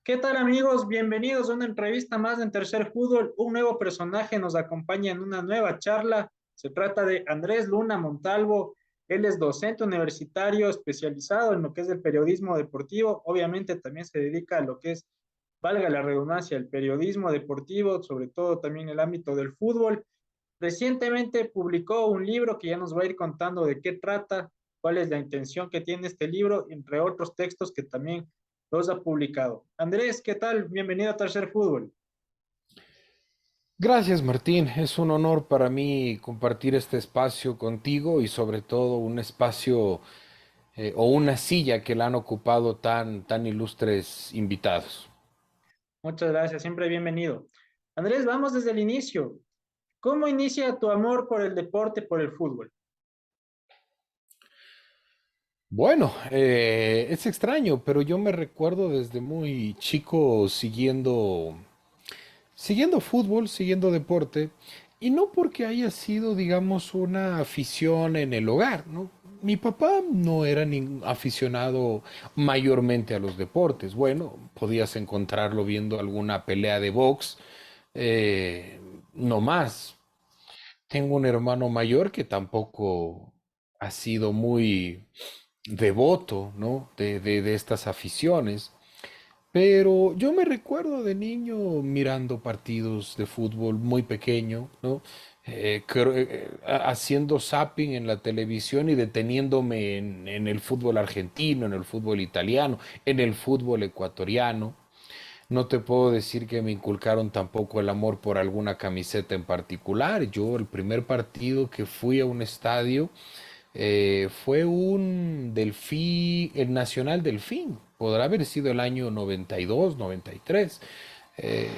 ¿Qué tal amigos? Bienvenidos a una entrevista más en Tercer Fútbol. Un nuevo personaje nos acompaña en una nueva charla. Se trata de Andrés Luna Montalvo. Él es docente universitario especializado en lo que es el periodismo deportivo. Obviamente también se dedica a lo que es, valga la redundancia, el periodismo deportivo, sobre todo también el ámbito del fútbol. Recientemente publicó un libro que ya nos va a ir contando de qué trata, cuál es la intención que tiene este libro, entre otros textos que también los ha publicado. Andrés, ¿qué tal? Bienvenido a Tercer Fútbol. Gracias, Martín. Es un honor para mí compartir este espacio contigo y sobre todo un espacio o una silla que la han ocupado tan ilustres invitados. Muchas gracias, siempre bienvenido. Andrés, vamos desde el inicio. ¿Cómo inicia tu amor por el deporte, por el fútbol? Bueno, es extraño, pero yo me recuerdo desde muy chico siguiendo fútbol, siguiendo deporte, y no porque haya sido, digamos, una afición en el hogar, ¿no? Mi papá no era aficionado mayormente a los deportes. Bueno, podías encontrarlo viendo alguna pelea de box, no más. Tengo un hermano mayor que tampoco ha sido muy devoto, ¿no? De estas aficiones. Pero yo me recuerdo de niño mirando partidos de fútbol muy pequeño, ¿no? Haciendo zapping en la televisión y deteniéndome en el fútbol argentino, en el fútbol italiano, en el fútbol ecuatoriano. No te puedo decir que me inculcaron tampoco el amor por alguna camiseta en particular. Yo el primer partido que fui a un estadio fue un Delfín, el Nacional Delfín. Podrá haber sido el año 92, 93.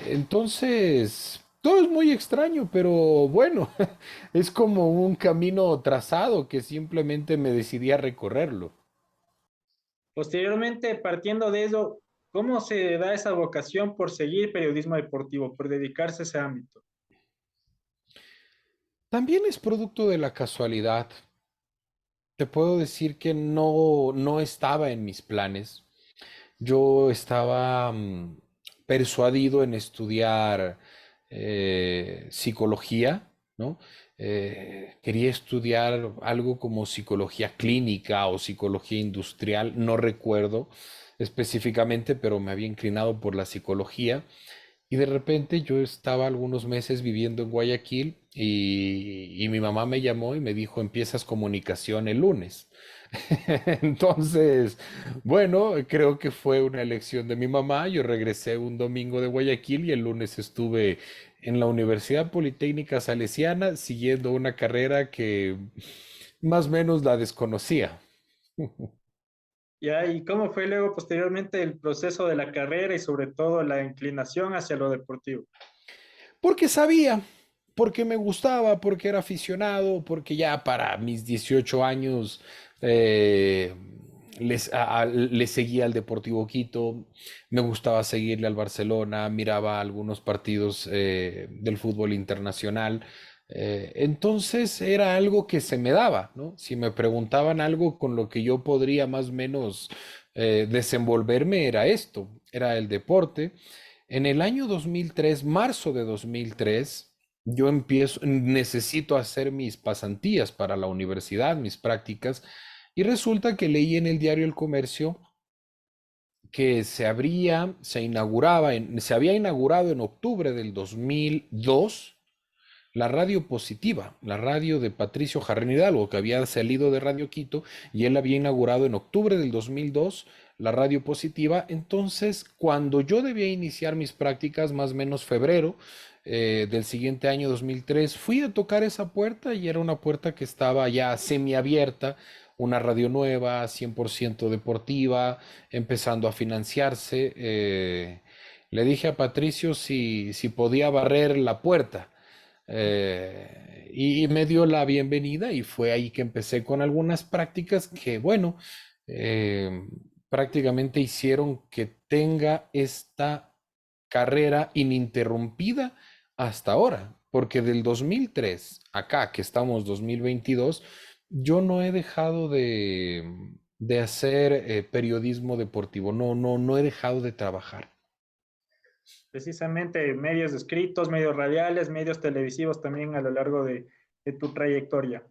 Entonces, todo es muy extraño, pero bueno, es como un camino trazado que simplemente me decidí a recorrerlo. Posteriormente, partiendo de eso, ¿cómo se da esa vocación por seguir periodismo deportivo, por dedicarse a ese ámbito? También es producto de la casualidad. Te puedo decir que no estaba en mis planes. Yo estaba persuadido en estudiar psicología, ¿no? Quería estudiar algo como psicología clínica o psicología industrial, no recuerdo específicamente, pero me había inclinado por la psicología. Y de repente yo estaba algunos meses viviendo en Guayaquil y mi mamá me llamó y me dijo, empiezas comunicación el lunes. Entonces, bueno, creo que fue una elección de mi mamá. Yo regresé un domingo de Guayaquil y el lunes estuve en la Universidad Politécnica Salesiana siguiendo una carrera que más o menos la desconocía. ¿Ya? ¿Y cómo fue luego posteriormente el proceso de la carrera y sobre todo la inclinación hacia lo deportivo? Porque sabía, porque me gustaba, porque era aficionado, porque ya para mis 18 años eh, le seguía al Deportivo Quito, me gustaba seguirle al Barcelona, miraba algunos partidos del fútbol internacional. Entonces era algo que se me daba, ¿no? Si me preguntaban algo con lo que yo podría más o menos desenvolverme, era esto, era el deporte. En el año 2003, marzo de 2003, yo necesito hacer mis pasantías para la universidad, mis prácticas, y resulta que leí en el diario El Comercio que se había inaugurado en octubre del 2002 la radio positiva, la radio de Patricio Jarrín Hidalgo, que había salido de Radio Quito y él había inaugurado en octubre del 2002 la radio positiva. Entonces, cuando yo debía iniciar mis prácticas, más o menos febrero del siguiente año 2003, fui a tocar esa puerta y era una puerta que estaba ya semiabierta, una radio nueva, 100% deportiva, empezando a financiarse. Le dije a Patricio si podía barrer la puerta y me dio la bienvenida y fue ahí que empecé con algunas prácticas que, bueno, eh, prácticamente hicieron que tenga esta carrera ininterrumpida hasta ahora, porque del 2003 acá, que estamos 2022, yo no he dejado de hacer periodismo deportivo, no he dejado de trabajar. precisamente medios escritos, medios radiales, medios televisivos también a lo largo de tu trayectoria.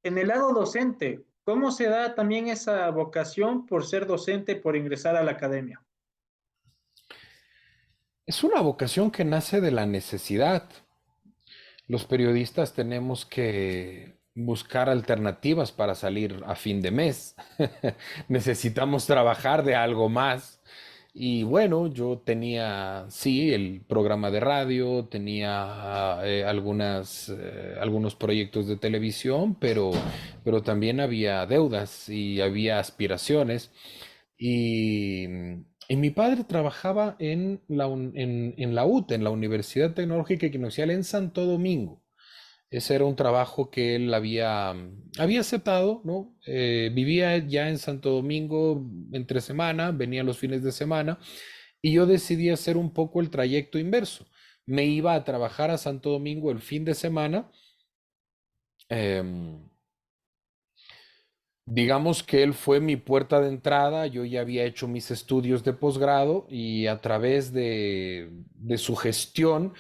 En el lado docente, ¿cómo se da también esa vocación por ser docente, por ingresar a la academia? Es una vocación que nace de la necesidad. Los periodistas tenemos que buscar alternativas para salir a fin de mes. Necesitamos trabajar de algo más. Y bueno, yo tenía, sí, el programa de radio, tenía algunos proyectos de televisión, pero también había deudas y había aspiraciones. Y, y mi padre trabajaba en la UT, en la Universidad Tecnológica Equinoccial en Santo Domingo. Ese era un trabajo que él había aceptado, ¿no? Vivía ya en Santo Domingo entre semana, venía los fines de semana, y yo decidí hacer un poco el trayecto inverso. Me iba a trabajar a Santo Domingo el fin de semana. em, Digamos que él fue mi puerta de entrada, yo ya había hecho mis estudios de posgrado y a través de su gestión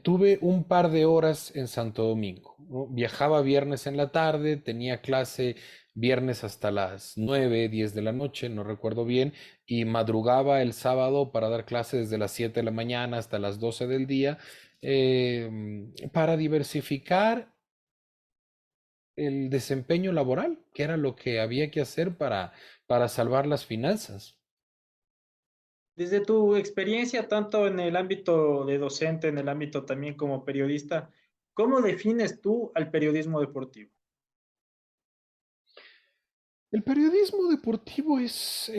tuve un par de horas en Santo Domingo, ¿no? Viajaba viernes en la tarde, tenía clase viernes hasta las 9, 10 de la noche, no recuerdo bien, y madrugaba el sábado para dar clases desde las 7 de la mañana hasta las 12 del día, para diversificar el desempeño laboral, que era lo que había que hacer para salvar las finanzas. Desde tu experiencia, tanto en el ámbito de docente, en el ámbito también como periodista, ¿cómo defines tú al periodismo deportivo? El periodismo deportivo es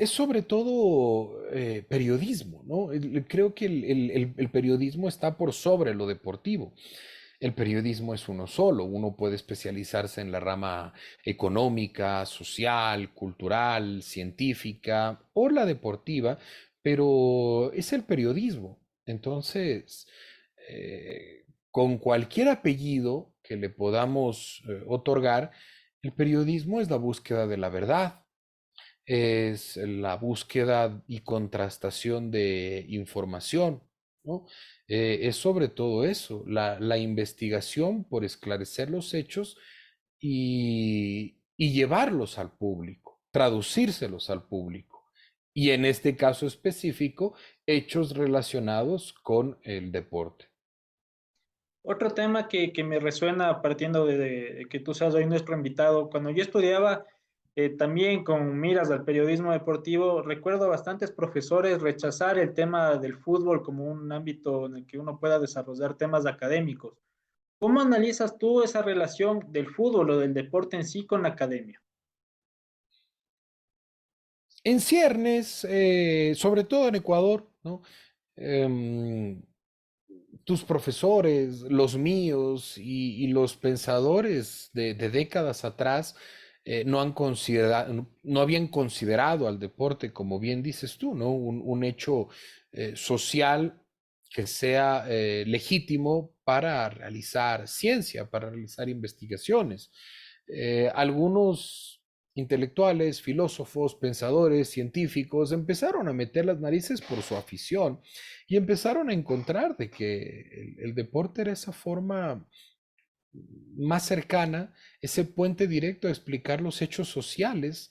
sobre todo periodismo, ¿no? Creo que el periodismo está por sobre lo deportivo. El periodismo es uno solo, uno puede especializarse en la rama económica, social, cultural, científica o la deportiva, pero es el periodismo. Entonces, con cualquier apellido que le podamos otorgar, el periodismo es la búsqueda de la verdad, es la búsqueda y contrastación de información, ¿no? Es sobre todo eso, la investigación por esclarecer los hechos y llevarlos al público, traducírselos al público. Y en este caso específico, hechos relacionados con el deporte. Otro tema que me resuena partiendo de que tú seas hoy nuestro invitado, cuando yo estudiaba también con miras al periodismo deportivo, recuerdo a bastantes profesores rechazar el tema del fútbol como un ámbito en el que uno pueda desarrollar temas académicos. ¿Cómo analizas tú esa relación del fútbol o del deporte en sí con la academia? En ciernes, sobre todo en Ecuador, ¿no? Em, Tus profesores, los míos y los pensadores de décadas atrás no habían considerado al deporte, como bien dices tú, ¿no? Un hecho social que sea legítimo para realizar ciencia, para realizar investigaciones. Algunos intelectuales, filósofos, pensadores, científicos empezaron a meter las narices por su afición y empezaron a encontrar de que el deporte era esa forma más cercana, ese puente directo a explicar los hechos sociales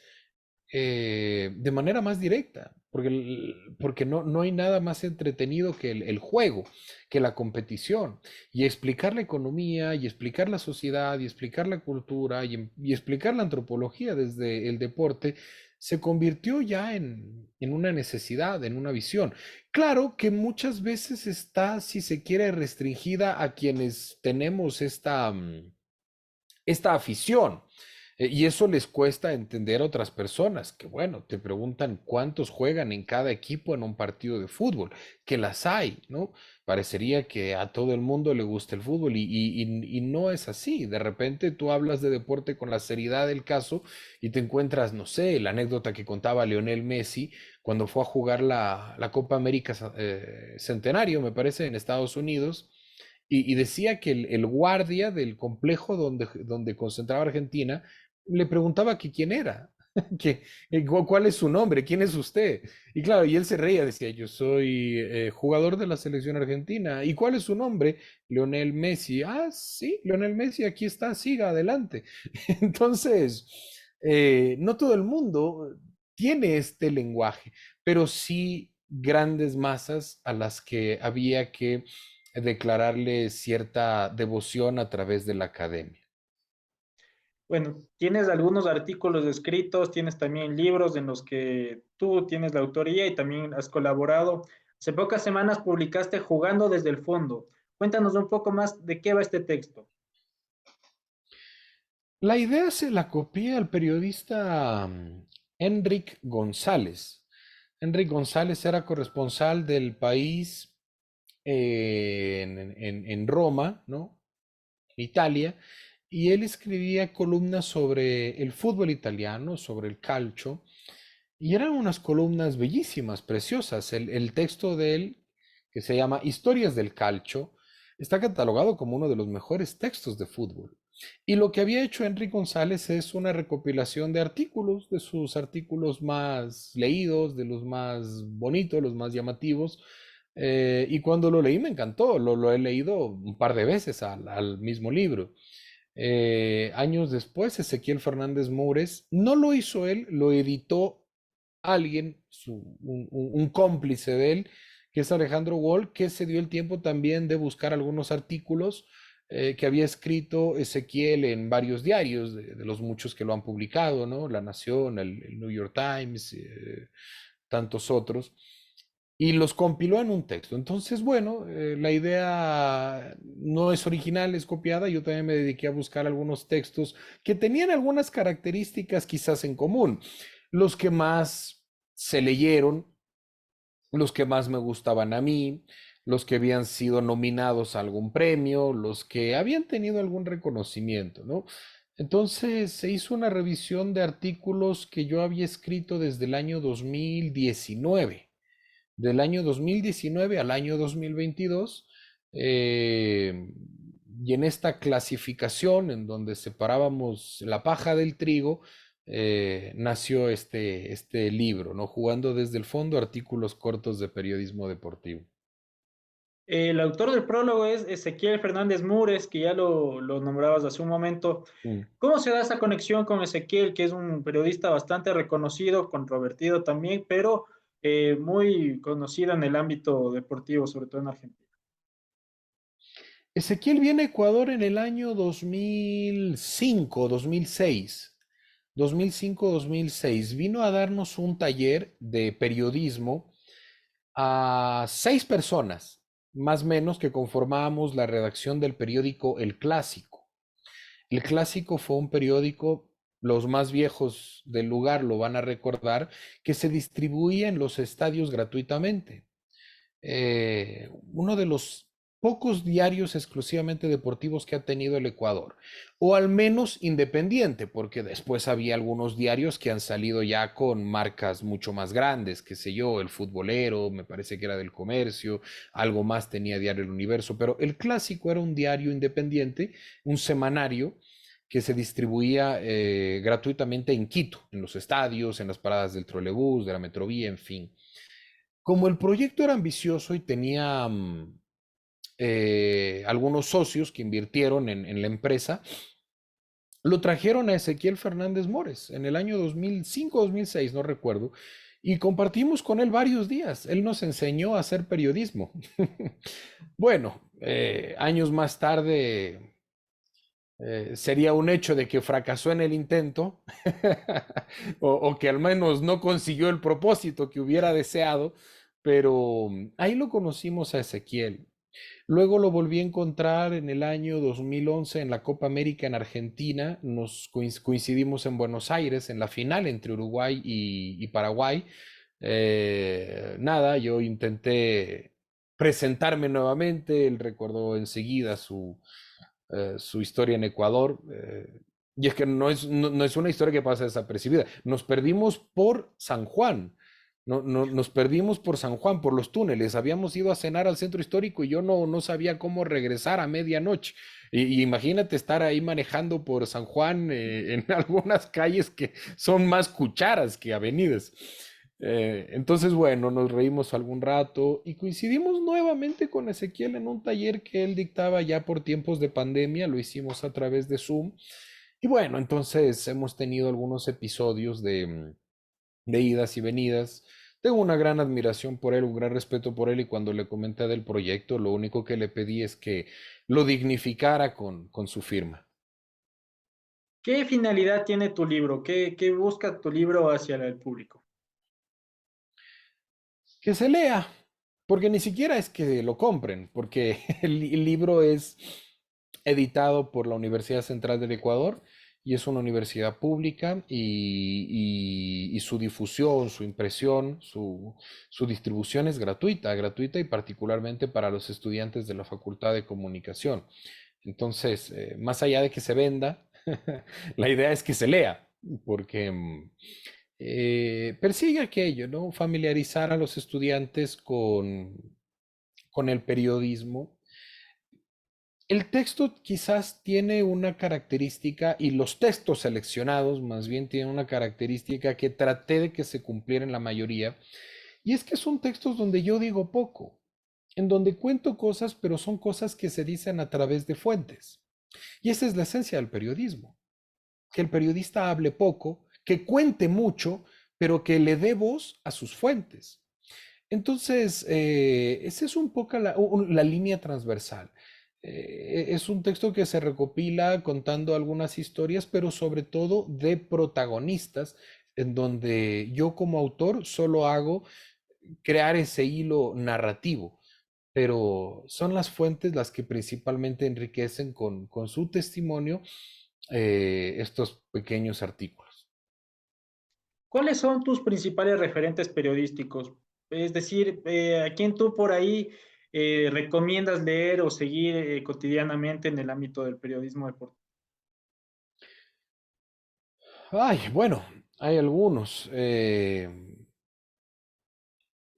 de manera más directa, porque no hay nada más entretenido que el juego, que la competición, y explicar la economía, y explicar la sociedad, y explicar la cultura, y explicar la antropología desde el deporte, se convirtió ya en una necesidad, en una visión. Claro que muchas veces está, si se quiere, restringida a quienes tenemos esta afición. Y eso les cuesta entender a otras personas, que bueno, te preguntan cuántos juegan en cada equipo en un partido de fútbol, que las hay, ¿no? Parecería que a todo el mundo le gusta el fútbol y no es así. De repente tú hablas de deporte con la seriedad del caso y te encuentras, no sé, la anécdota que contaba Lionel Messi cuando fue a jugar la Copa América Centenario, me parece, en Estados Unidos. Y decía que el guardia del complejo donde concentraba Argentina le preguntaba que quién era. ¿Cuál es su nombre? ¿Quién es usted? Y claro, y él se reía, decía, yo soy jugador de la selección argentina. ¿Y cuál es su nombre? Lionel Messi. Ah, sí, Lionel Messi, aquí está, siga adelante. Entonces, no todo el mundo tiene este lenguaje, pero sí grandes masas a las que había que declararle cierta devoción a través de la academia. Bueno, tienes algunos artículos escritos, tienes también libros en los que tú tienes la autoría y también has colaborado. Hace pocas semanas publicaste Jugando desde el fondo. Cuéntanos un poco más de qué va este texto. La idea se la copié al periodista Enric González. Enric González era corresponsal del país en Roma, ¿no? Italia, y él escribía columnas sobre el fútbol italiano, sobre el calcio, y eran unas columnas bellísimas, preciosas. El texto de él, que se llama Historias del Calcio, está catalogado como uno de los mejores textos de fútbol. Y lo que había hecho Henry González es una recopilación de artículos, de sus artículos más leídos, de los más bonitos, los más llamativos. Y cuando lo leí me encantó, lo he leído un par de veces al mismo libro. Años después, Ezequiel Fernández Moures, no lo hizo él, lo editó alguien, un cómplice de él, que es Alejandro Wall, que se dio el tiempo también de buscar algunos artículos que había escrito Ezequiel en varios diarios, de los muchos que lo han publicado, ¿no? La Nación, el New York Times, tantos otros, y los compiló en un texto. Entonces, bueno, la idea no es original, es copiada. Yo también me dediqué a buscar algunos textos que tenían algunas características quizás en común. Los que más se leyeron, los que más me gustaban a mí, los que habían sido nominados a algún premio, los que habían tenido algún reconocimiento, ¿no? Entonces se hizo una revisión de artículos que yo había escrito desde el año 2019, del año 2019 al año 2022, eh, y en esta clasificación en donde separábamos la paja del trigo, nació este libro, ¿no? Jugando desde el fondo, artículos cortos de periodismo deportivo. El autor del prólogo es Ezequiel Fernández Mures, que ya lo nombrabas hace un momento. Mm. ¿Cómo se da esa conexión con Ezequiel, que es un periodista bastante reconocido, controvertido también, pero muy conocido en el ámbito deportivo, sobre todo en Argentina? Ezequiel viene a Ecuador en el año 2005, 2006. 2005, 2006. Vino a darnos un taller de periodismo a 6 personas, más o menos, que conformábamos la redacción del periódico El Clásico. El Clásico fue un periódico, los más viejos del lugar lo van a recordar, que se distribuía en los estadios gratuitamente. Uno de los pocos diarios exclusivamente deportivos que ha tenido el Ecuador, o al menos independiente, porque después había algunos diarios que han salido ya con marcas mucho más grandes, qué sé yo, el Futbolero, me parece que era del Comercio, algo más tenía Diario El Universo, pero el Clásico era un diario independiente, un semanario que se distribuía gratuitamente en Quito, en los estadios, en las paradas del trolebús, de la Metrovía, en fin. Como el proyecto era ambicioso y tenía algunos socios que invirtieron en la empresa, lo trajeron a Ezequiel Fernández Mores en el año 2005-2006, no recuerdo, y compartimos con él varios días. Él nos enseñó a hacer periodismo. Bueno, años más tarde sería un hecho de que fracasó en el intento o que al menos no consiguió el propósito que hubiera deseado, pero ahí lo conocimos a Ezequiel. Luego lo volví a encontrar en el año 2011 en la Copa América en Argentina. Nos coincidimos en Buenos Aires en la final entre Uruguay y Paraguay. Nada, yo intenté presentarme nuevamente. Él recordó enseguida su historia en Ecuador. Y es que no es una historia que pasa desapercibida. Nos perdimos por San Juan. Nos perdimos por San Juan, por los túneles. Habíamos ido a cenar al centro histórico y yo no sabía cómo regresar a medianoche. Y imagínate estar ahí manejando por San Juan en algunas calles que son más cucharas que avenidas. Entonces, bueno, nos reímos algún rato y coincidimos nuevamente con Ezequiel en un taller que él dictaba ya por tiempos de pandemia, lo hicimos a través de Zoom. Y bueno, entonces hemos tenido algunos episodios de idas y venidas. Tengo una gran admiración por él, un gran respeto por él y cuando le comenté del proyecto, lo único que le pedí es que lo dignificara con su firma. ¿Qué finalidad tiene tu libro? ¿Qué busca tu libro hacia el público? Que se lea, porque ni siquiera es que lo compren, porque el libro es editado por la Universidad Central del Ecuador y es una universidad pública y su difusión, su impresión, su distribución es gratuita, gratuita y particularmente para los estudiantes de la Facultad de Comunicación. Entonces, más allá de que se venda, la idea es que se lea, porque persigue aquello, ¿no? Familiarizar a los estudiantes con el periodismo. El texto quizás tiene una característica, y los textos seleccionados más bien tienen una característica que traté de que se cumpliera en la mayoría, y es que son textos donde yo digo poco, en donde cuento cosas, pero son cosas que se dicen a través de fuentes. Y esa es la esencia del periodismo, que el periodista hable poco, que cuente mucho, pero que le dé voz a sus fuentes. Entonces, esa es un poco la línea transversal. Es un texto que se recopila contando algunas historias, pero sobre todo de protagonistas, en donde yo como autor solo hago crear ese hilo narrativo, pero son las fuentes las que principalmente enriquecen con su testimonio estos pequeños artículos. ¿Cuáles son tus principales referentes periodísticos? Es decir, ¿a quién tú por ahí recomiendas leer o seguir cotidianamente en el ámbito del periodismo deportivo? Ay, bueno, hay algunos.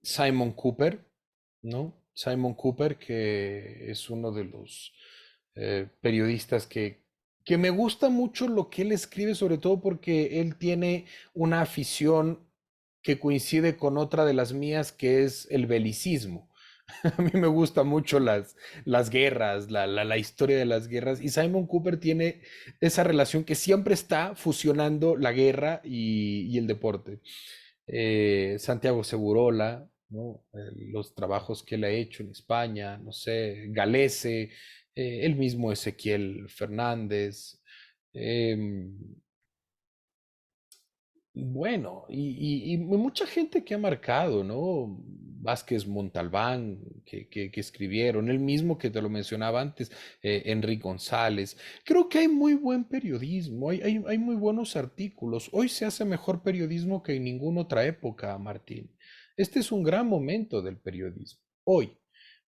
Simon Cooper, ¿no? Simon Cooper, que es uno de los periodistas que me gusta mucho lo que él escribe, sobre todo porque él tiene una afición que coincide con otra de las mías, que es el belicismo. A mí me gustan mucho las guerras, la historia de las guerras, y Simon Cooper tiene esa relación que siempre está fusionando la guerra y el deporte. Santiago Segurola, ¿no? Los trabajos que él ha hecho en España, no sé, Galese, el mismo Ezequiel Fernández. em, bueno, y mucha gente que ha marcado, ¿no? Vázquez Montalbán, que escribieron, el mismo que te lo mencionaba antes, Enrique González. Creo que hay muy buen periodismo, hay muy buenos artículos. Hoy se hace mejor periodismo que en ninguna otra época, Martín. Este es un gran momento del periodismo, hoy,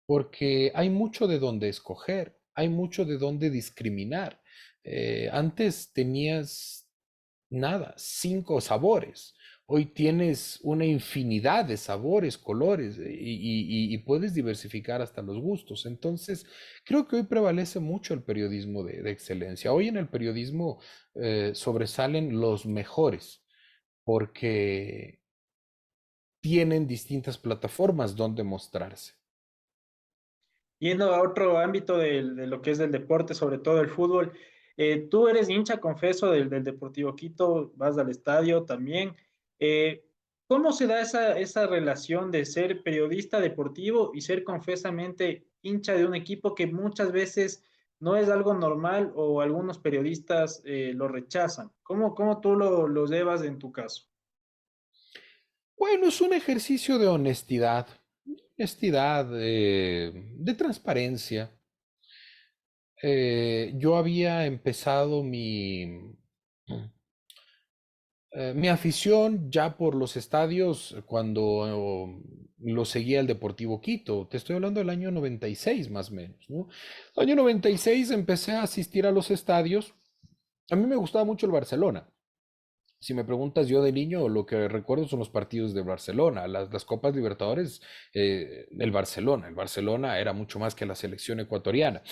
porque hay mucho de dónde escoger, hay mucho de dónde discriminar. Antes tenías nada, cinco sabores. Hoy tienes una infinidad de sabores, colores y puedes diversificar hasta los gustos. Entonces, creo que hoy prevalece mucho el periodismo de excelencia. Hoy en el periodismo sobresalen los mejores porque tienen distintas plataformas donde mostrarse. Yendo a otro ámbito de lo que es del deporte, sobre todo el fútbol, tú eres hincha, confeso, del Deportivo Quito, vas al estadio también. Eh, ¿Cómo se da esa relación de ser periodista deportivo y ser confesamente hincha de un equipo que muchas veces no es algo normal o algunos periodistas lo rechazan? ¿Cómo tú lo llevas en tu caso? Bueno, es un ejercicio de honestidad, honestidad, de transparencia. Yo había empezado mi afición ya por los estadios cuando lo seguía el Deportivo Quito. Te estoy hablando del año 96 más o menos, ¿no? El año 96 empecé a asistir a los estadios. A mí me gustaba mucho el Barcelona. Si me preguntas yo de niño, lo que recuerdo son los partidos de Barcelona, las Copas Libertadores, el Barcelona. El Barcelona era mucho más que la selección ecuatoriana.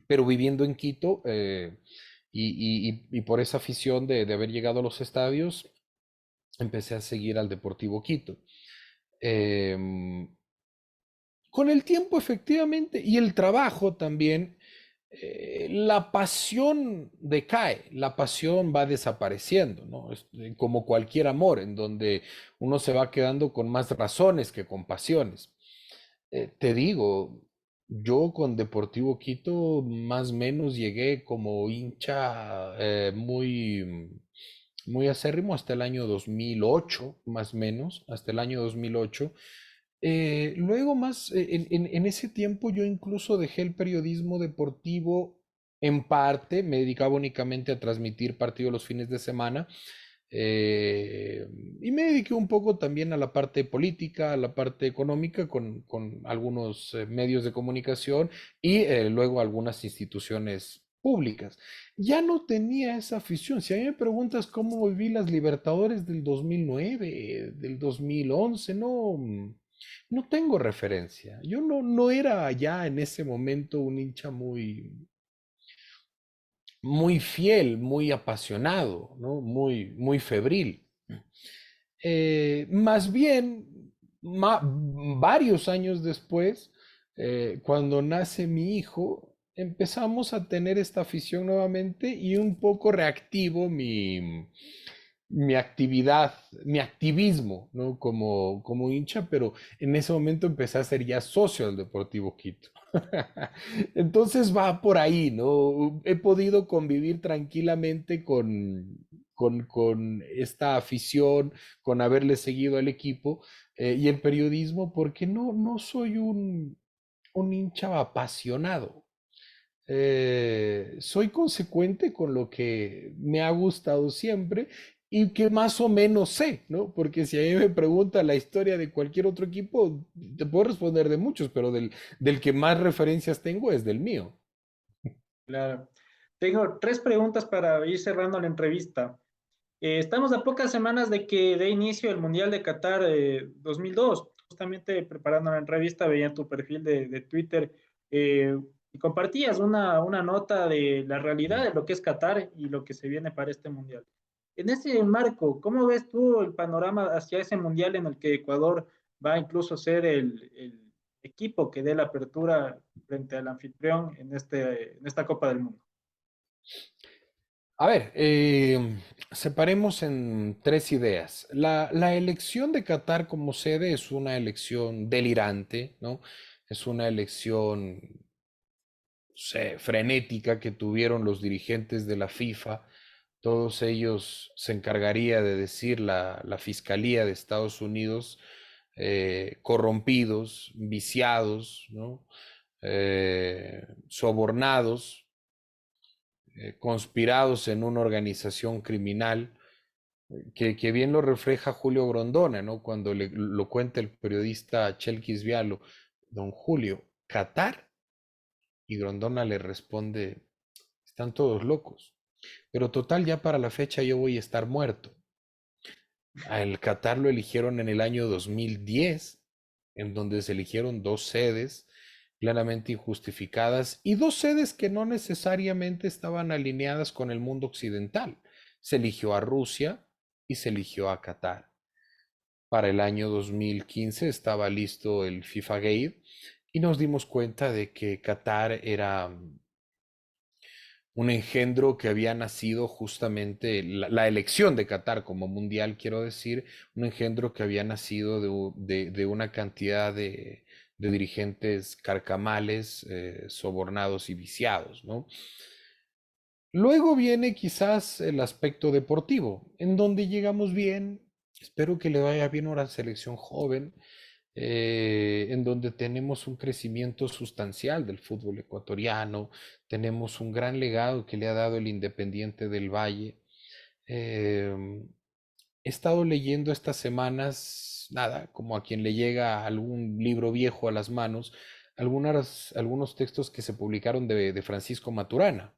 pero viviendo en Quito y por esa afición de haber llegado a los estadios, empecé a seguir al Deportivo Quito. Em, con el tiempo, efectivamente, y el trabajo también, la pasión decae, la pasión va desapareciendo, ¿no? Es como cualquier amor, en donde uno se va quedando con más razones que con pasiones. Te digo, yo con Deportivo Quito más o menos llegué como hincha muy acérrimo hasta el año 2008, más o menos, hasta el año 2008. Luego más, en ese tiempo yo incluso dejé el periodismo deportivo en parte, me dedicaba únicamente a transmitir partidos los fines de semana, eh, y me dediqué un poco también a la parte política, a la parte económica con algunos medios de comunicación y luego algunas instituciones públicas. Ya no tenía esa afición. Si a mí me preguntas cómo viví las Libertadores del 2009, del 2011, no, no tengo referencia. Yo no era ya en ese momento un hincha muy fiel, muy apasionado, ¿no? Muy febril. Más bien, varios años después, cuando nace mi hijo, empezamos a tener esta afición nuevamente y un poco reactivo mi actividad, mi activismo, ¿no? Como hincha, pero en ese momento empecé a ser ya socio del Deportivo Quito. Entonces va por ahí, ¿no? He podido convivir tranquilamente con esta afición, con haberle seguido al equipo y el periodismo, porque no soy un hincha apasionado. Soy consecuente con lo que me ha gustado siempre y que más o menos sé, ¿no? Porque si a mí me pregunta la historia de cualquier otro equipo, te puedo responder de muchos, pero del que más referencias tengo es del mío. Claro. Tengo tres preguntas para ir cerrando la entrevista. Estamos a pocas semanas de que dé inicio el Mundial de Qatar 2002. Justamente preparando la entrevista veía tu perfil de Twitter y compartías una nota de la realidad de lo que es Qatar y lo que se viene para este Mundial. En ese marco, ¿cómo ves tú el panorama hacia ese Mundial en el que Ecuador va incluso a ser el equipo que dé la apertura frente al anfitrión en esta Copa del Mundo? A ver, separemos en tres ideas. La elección de Qatar como sede es una elección delirante, ¿no? Es una elección, no sé, frenética que tuvieron los dirigentes de la FIFA. Todos ellos se encargaría de decir la Fiscalía de Estados Unidos, corrompidos, viciados, ¿no? Sobornados, conspirados en una organización criminal, que bien lo refleja Julio Grondona, ¿no? Cuando lo cuenta el periodista Chelkis Vialo, don Julio, Qatar, y Grondona le responde, están todos locos, pero total ya para la fecha yo voy a estar muerto. Al Qatar lo eligieron en el año 2010, en donde se eligieron dos sedes claramente injustificadas y dos sedes que no necesariamente estaban alineadas con el mundo occidental. Se eligió a Rusia y se eligió a Qatar. Para el año 2015 estaba listo el FIFA Gate y nos dimos cuenta de que Qatar era un engendro que había nacido justamente, la elección de Qatar como mundial, quiero decir, un engendro que había nacido de una cantidad de dirigentes carcamales, sobornados y viciados, ¿no? Luego viene quizás el aspecto deportivo, en donde llegamos bien, espero que le vaya bien a la selección joven, en donde tenemos un crecimiento sustancial del fútbol ecuatoriano, tenemos un gran legado que le ha dado el Independiente del Valle. Eh, He estado leyendo estas semanas, nada, como a quien le llega algún libro viejo a las manos, algunos textos que se publicaron de Francisco Maturana.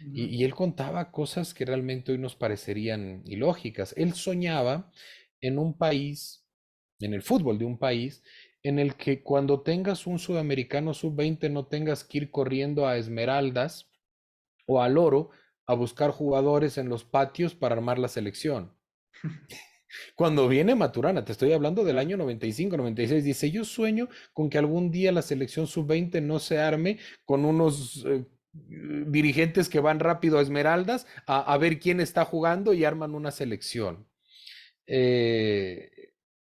Ujú. Y él contaba cosas que realmente hoy nos parecerían ilógicas. Él soñaba en un país, en el fútbol de un país, en el que cuando tengas un sudamericano sub-20 no tengas que ir corriendo a Esmeraldas o al Oro a buscar jugadores en los patios para armar la selección. Cuando viene Maturana, te estoy hablando del Claro. año 95, 96, dice, yo sueño con que algún día la selección sub-20 no se arme con unos dirigentes que van rápido a Esmeraldas a ver quién está jugando y arman una selección. Eh,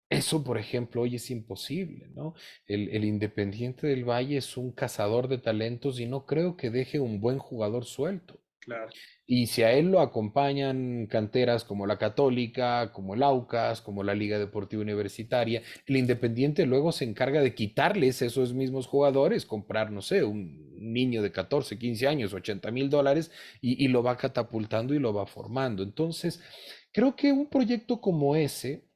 Eso, por ejemplo, hoy es imposible, ¿no? El Independiente del Valle es un cazador de talentos y no creo que deje un buen jugador suelto. Claro. Y si a él lo acompañan canteras como la Católica, como el Aucas, como la Liga Deportiva Universitaria, el Independiente luego se encarga de quitarles esos mismos jugadores, comprar, no sé, un niño de 14, 15 años, $80,000 y lo va catapultando y lo va formando. Entonces, creo que un proyecto como ese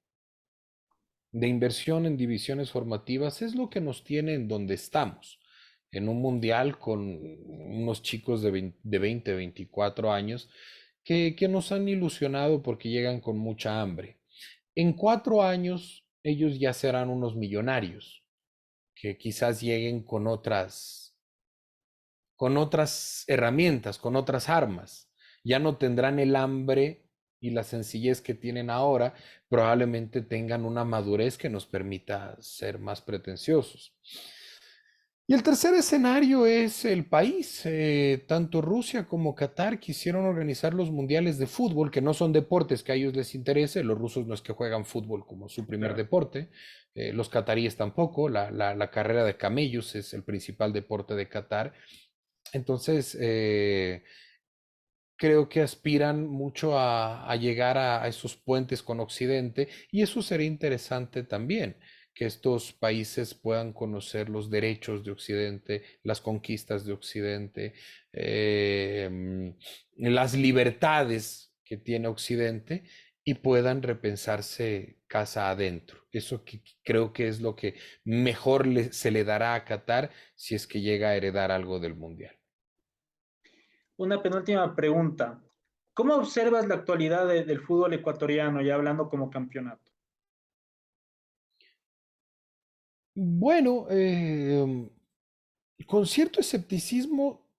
de inversión en divisiones formativas es lo que nos tiene en donde estamos, en un mundial con unos chicos de 20, 24 años que nos han ilusionado porque llegan con mucha hambre. En 4 años ellos ya serán unos millonarios, que quizás lleguen con otras herramientas, con otras armas. Ya no tendrán el hambre y la sencillez que tienen ahora, probablemente tengan una madurez que nos permita ser más pretenciosos. Y el tercer escenario es el país. Tanto Rusia como Qatar quisieron organizar los mundiales de fútbol, que no son deportes que a ellos les interese. Los rusos no es que juegan fútbol como su primer Claro. deporte. Los cataríes tampoco. La carrera de camellos es el principal deporte de Qatar. Entonces, creo que aspiran mucho a llegar a esos puentes con Occidente y eso sería interesante también, que estos países puedan conocer los derechos de Occidente, las conquistas de Occidente, las libertades que tiene Occidente y puedan repensarse casa adentro. Eso creo que es lo que mejor se le dará a Qatar si es que llega a heredar algo del Mundial. Una penúltima pregunta. ¿Cómo observas la actualidad del fútbol ecuatoriano, ya hablando como campeonato? Bueno, con cierto escepticismo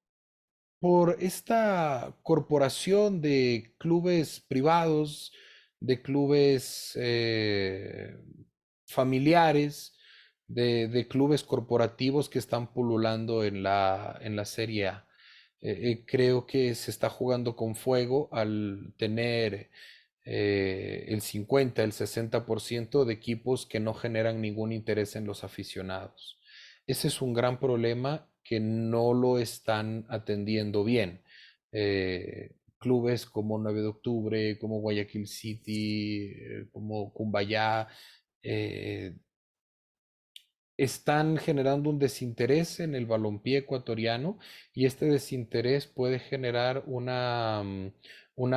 por esta corporación de clubes privados, de clubes familiares, de clubes corporativos que están pululando en la Serie A. Creo que se está jugando con fuego al tener el 50, el 60% de equipos que no generan ningún interés en los aficionados. Ese es un gran problema que no lo están atendiendo bien. Clubes como 9 de Octubre, como Guayaquil City, como Cumbayá, eh, están generando un desinterés en el balompié ecuatoriano y este desinterés puede generar una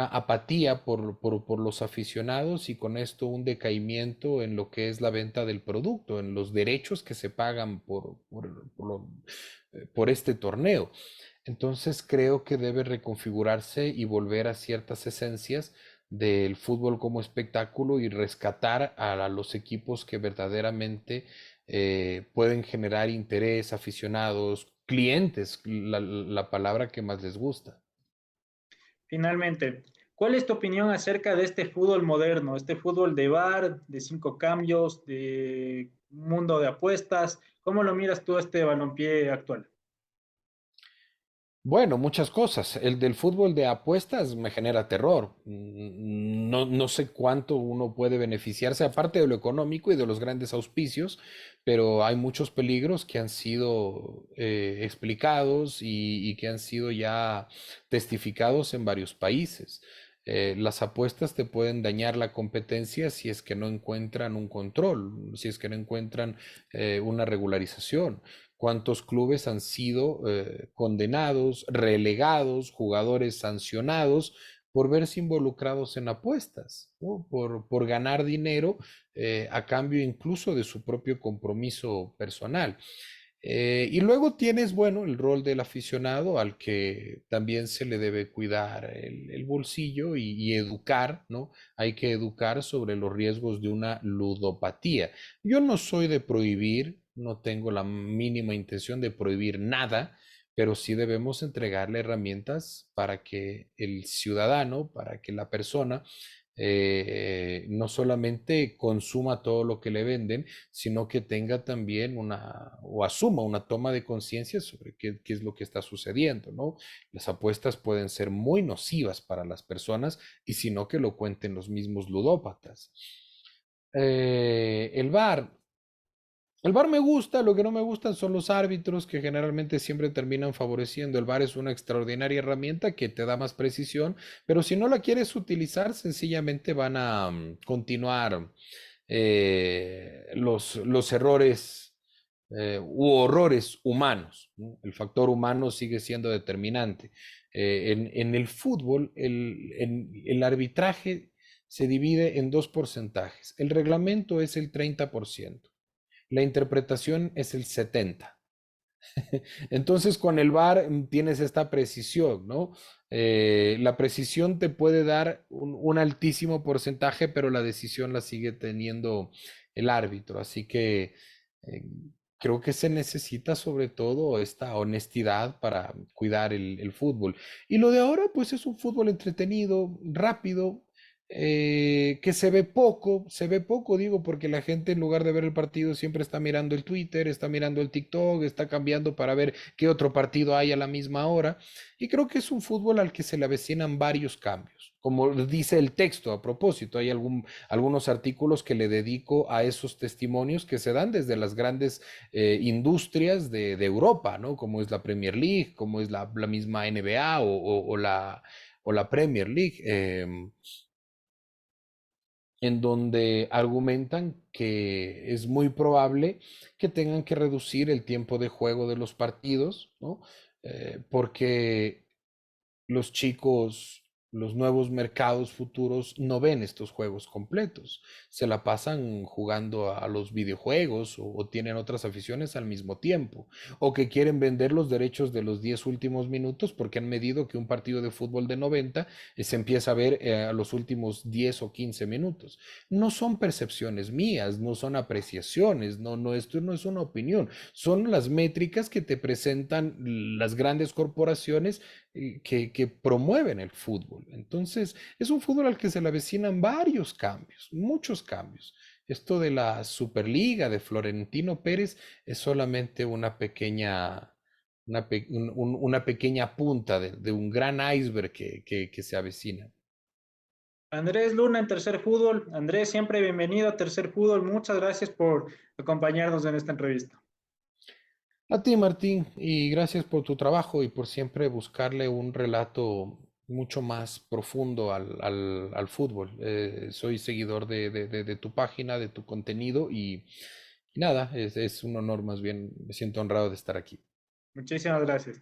apatía por los aficionados y con esto un decaimiento en lo que es la venta del producto, en los derechos que se pagan por este torneo. Entonces creo que debe reconfigurarse y volver a ciertas esencias del fútbol como espectáculo y rescatar a los equipos que verdaderamente pueden generar interés, aficionados, clientes, la palabra que más les gusta. Finalmente, ¿cuál es tu opinión acerca de este fútbol moderno, este fútbol de bar, de cinco cambios, de mundo de apuestas? ¿Cómo lo miras tú este balompié actual? Bueno, muchas cosas. El del fútbol de apuestas me genera terror. No, no sé cuánto uno puede beneficiarse, aparte de lo económico y de los grandes auspicios, pero hay muchos peligros que han sido explicados y que han sido ya testificados en varios países. Las apuestas te pueden dañar la competencia si es que no encuentran un control, si es que no encuentran una regularización. ¿Cuántos clubes han sido condenados, relegados, jugadores sancionados por verse involucrados en apuestas, ¿no? Por ganar dinero a cambio incluso de su propio compromiso personal? Y luego tienes, bueno, el rol del aficionado al que también se le debe cuidar el bolsillo y educar, ¿no? Hay que educar sobre los riesgos de una ludopatía. Yo no soy de prohibir, no tengo la mínima intención de prohibir nada, pero sí debemos entregarle herramientas para que el ciudadano, para que la persona no solamente consuma todo lo que le venden, sino que tenga también o asuma una toma de conciencia sobre qué es lo que está sucediendo, ¿no? Las apuestas pueden ser muy nocivas para las personas y si no que lo cuenten los mismos ludópatas. El bar. El VAR me gusta, lo que no me gustan son los árbitros que generalmente siempre terminan favoreciendo. El VAR es una extraordinaria herramienta que te da más precisión, pero si no la quieres utilizar, sencillamente van a continuar los errores u horrores humanos, ¿no? El factor humano sigue siendo determinante. En el fútbol, el arbitraje se divide en dos porcentajes. El reglamento es el 30%. La interpretación es el 70%. Entonces con el VAR tienes esta precisión, ¿no? La precisión te puede dar un altísimo porcentaje, pero la decisión la sigue teniendo el árbitro. Así que eh, creo que se necesita sobre todo esta honestidad para cuidar el fútbol. Y lo de ahora, pues es un fútbol entretenido, rápido, que se ve poco, digo, porque la gente en lugar de ver el partido siempre está mirando el Twitter, está mirando el TikTok, está cambiando para ver qué otro partido hay a la misma hora. Y creo que es un fútbol al que se le avecinan varios cambios. Como dice el texto a propósito, hay algunos artículos que le dedico a esos testimonios que se dan desde las grandes industrias de Europa, ¿no? Como es la Premier League, como es la misma NBA o la Premier League. En donde argumentan que es muy probable que tengan que reducir el tiempo de juego de los partidos, ¿no? Porque los chicos, los nuevos mercados futuros no ven estos juegos completos. Se la pasan jugando a los videojuegos o tienen otras aficiones al mismo tiempo. O que quieren vender los derechos de los 10 últimos minutos porque han medido que un partido de fútbol de 90 se empieza a ver a los últimos 10 o 15 minutos. No son percepciones mías, no son apreciaciones, esto no es una opinión. Son las métricas que te presentan las grandes corporaciones que promueven el fútbol. Entonces, es un fútbol al que se le avecinan varios cambios, muchos cambios. Esto de la Superliga de Florentino Pérez es solamente una pequeña punta de un gran iceberg que se avecina. Andrés Luna en Tercer Fútbol. Andrés, siempre bienvenido a Tercer Fútbol. Muchas gracias por acompañarnos en esta entrevista. A ti, Martín, y gracias por tu trabajo y por siempre buscarle un relato mucho más profundo al fútbol. Soy seguidor de tu página, de tu contenido y nada, es un honor más bien, me siento honrado de estar aquí. Muchísimas gracias.